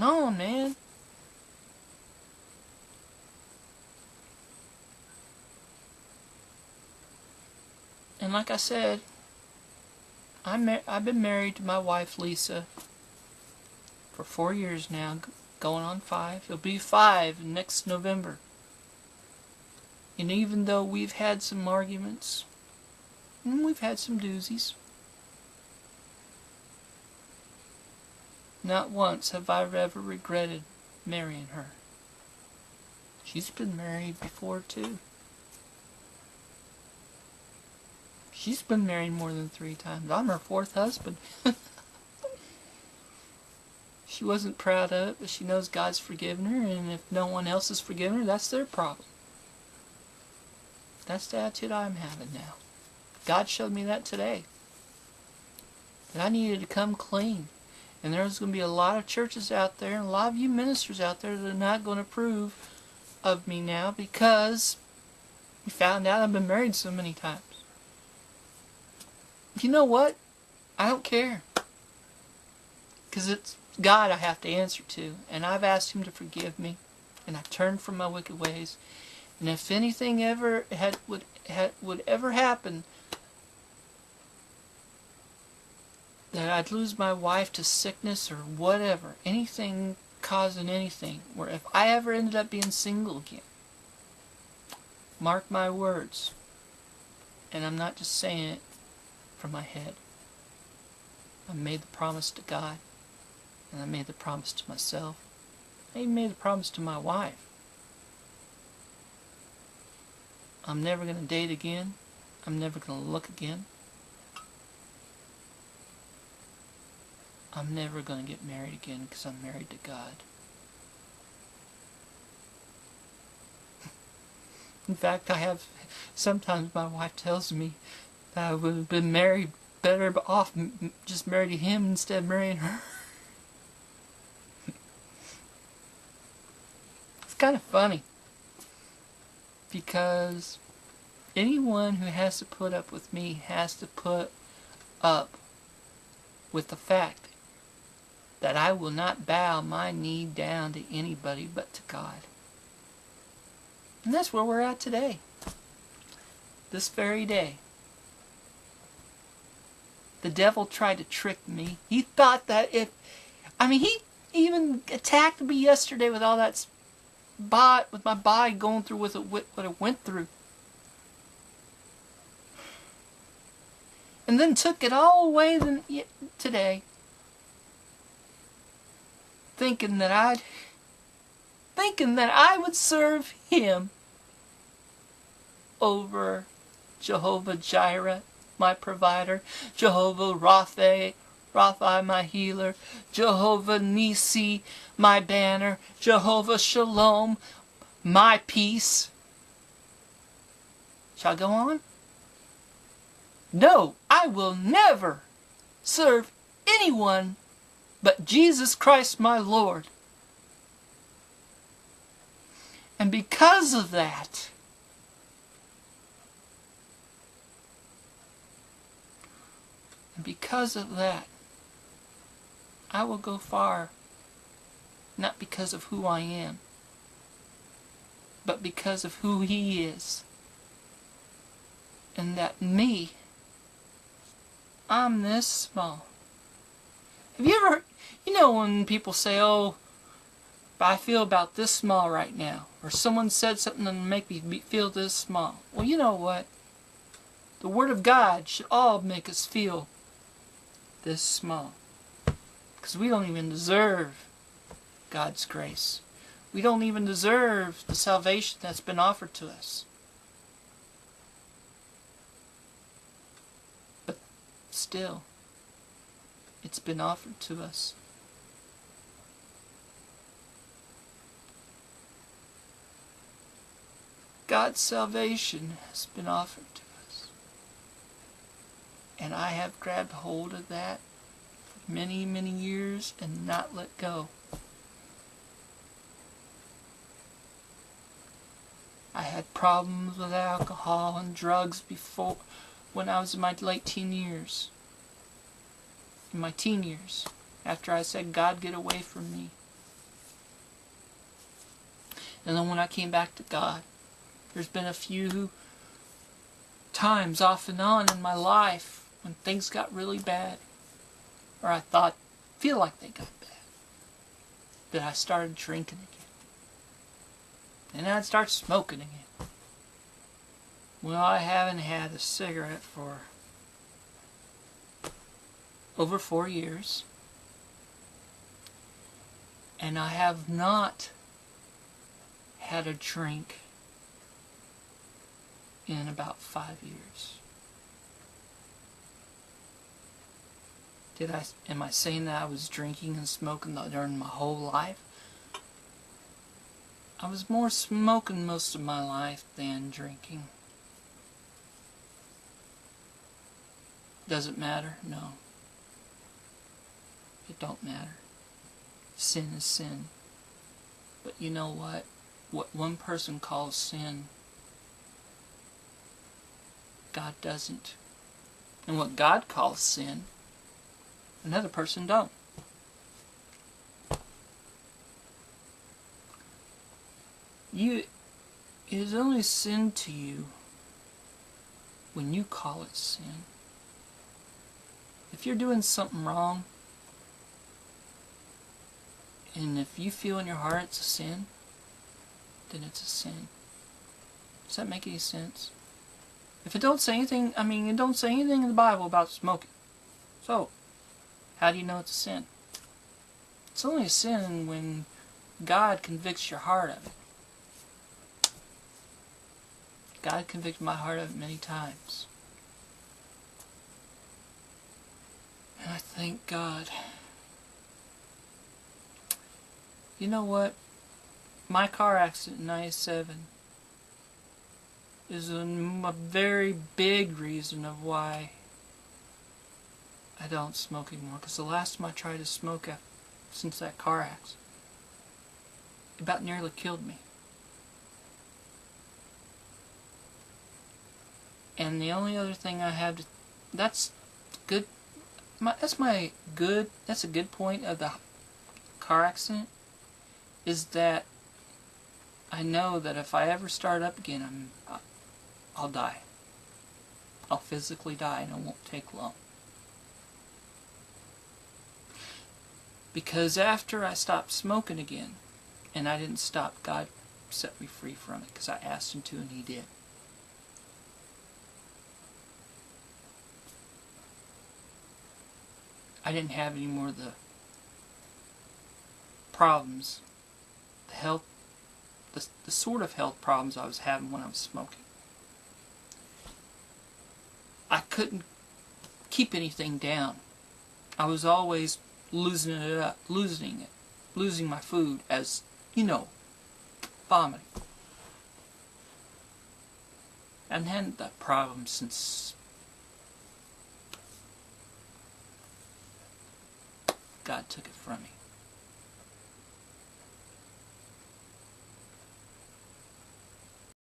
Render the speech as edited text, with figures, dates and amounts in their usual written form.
going on, man? And like I said, I've been married to my wife, Lisa, for 4 years now, going on 5. It'll be 5 next November. And even though we've had some arguments, and we've had some doozies, not once have I ever regretted marrying her. She's been married before, too. She's been married more than 3 times. I'm her 4th husband. She wasn't proud of it, but she knows God's forgiven her, and if no one else has forgiven her, that's their problem. That's the attitude I'm having now. God showed me that today. That I needed to come clean. And there's going to be a lot of churches out there, and a lot of you ministers out there that are not going to approve of me now because you found out I've been married so many times. You know what? I don't care. Because it's God I have to answer to. And I've asked Him to forgive me. And I've turned from my wicked ways. And if anything ever would ever happen, that I'd lose my wife to sickness or whatever, anything causing anything, where if I ever ended up being single again, mark my words, and I'm not just saying it from my head. I made the promise to God, and I made the promise to myself. I even made the promise to my wife. I'm never going to date again. I'm never going to look again. I'm never going to get married again because I'm married to God. In fact, sometimes my wife tells me that I would have been married better off just married to him instead of marrying her. It's kind of funny. Because anyone who has to put up with me has to put up with the fact that I will not bow my knee down to anybody but to God. And that's where we're at today. This very day. The devil tried to trick me. He thought that he even attacked me yesterday with all that with my body going through what it went through. And then took it all away today. Thinking that I would serve him over Jehovah Jireh, my provider, Jehovah Rapha, my healer, Jehovah Nisi, my banner, Jehovah Shalom, my peace. Shall I go on? No, I will never serve anyone but Jesus Christ my Lord. And because of that, I will go far, not because of who I am, but because of who He is. And that me, I'm this small. Have you ever, when people say, oh, I feel about this small right now, or someone said something to make me feel this small. Well, you know what? The Word of God should all make us feel this small. Because we don't even deserve God's grace. We don't even deserve the salvation that's been offered to us. But still, it's been offered to us. God's salvation has been offered to us. And I have grabbed hold of that for many, many years and not let go. I had problems with alcohol and drugs before, when I was in my late teen years. In my teen years. After I said, God, get away from me. And then when I came back to God, there's been a few times off and on in my life when things got really bad, or I feel like they got bad, that I started drinking again. And then I'd start smoking again. Well, I haven't had a cigarette for over 4 years. And I have not had a drink in about 5 years. Am I saying that I was drinking and smoking during my whole life? I was more smoking most of my life than drinking. Does it matter? No. It don't matter. Sin is sin. But you know what? What one person calls sin, God doesn't. And what God calls sin, another person don't. It is only sin to you when you call it sin. If you're doing something wrong, and if you feel in your heart it's a sin, then it's a sin. Does that make any sense? If it don't say anything, it don't say anything in the Bible about smoking. So, how do you know it's a sin? It's only a sin when God convicts your heart of it. God convicted my heart of it many times. And I thank God. You know what? My car accident in 97 is a very big reason of why I don't smoke anymore. Because the last time I tried to smoke since that car accident, it about nearly killed me. And the only other thing I have to... That's good. That's a good point of the car accident. Is that I know that if I ever start up again, I'll die. I'll physically die, and it won't take long. Because after I stopped smoking again, and I didn't stop, God set me free from it, because I asked Him to, and He did. I didn't have any more of the problems, the sort of health problems I was having when I was smoking. I couldn't keep anything down. I was always losing my food, as you know, vomiting. I hadn't had that problem since God took it from me.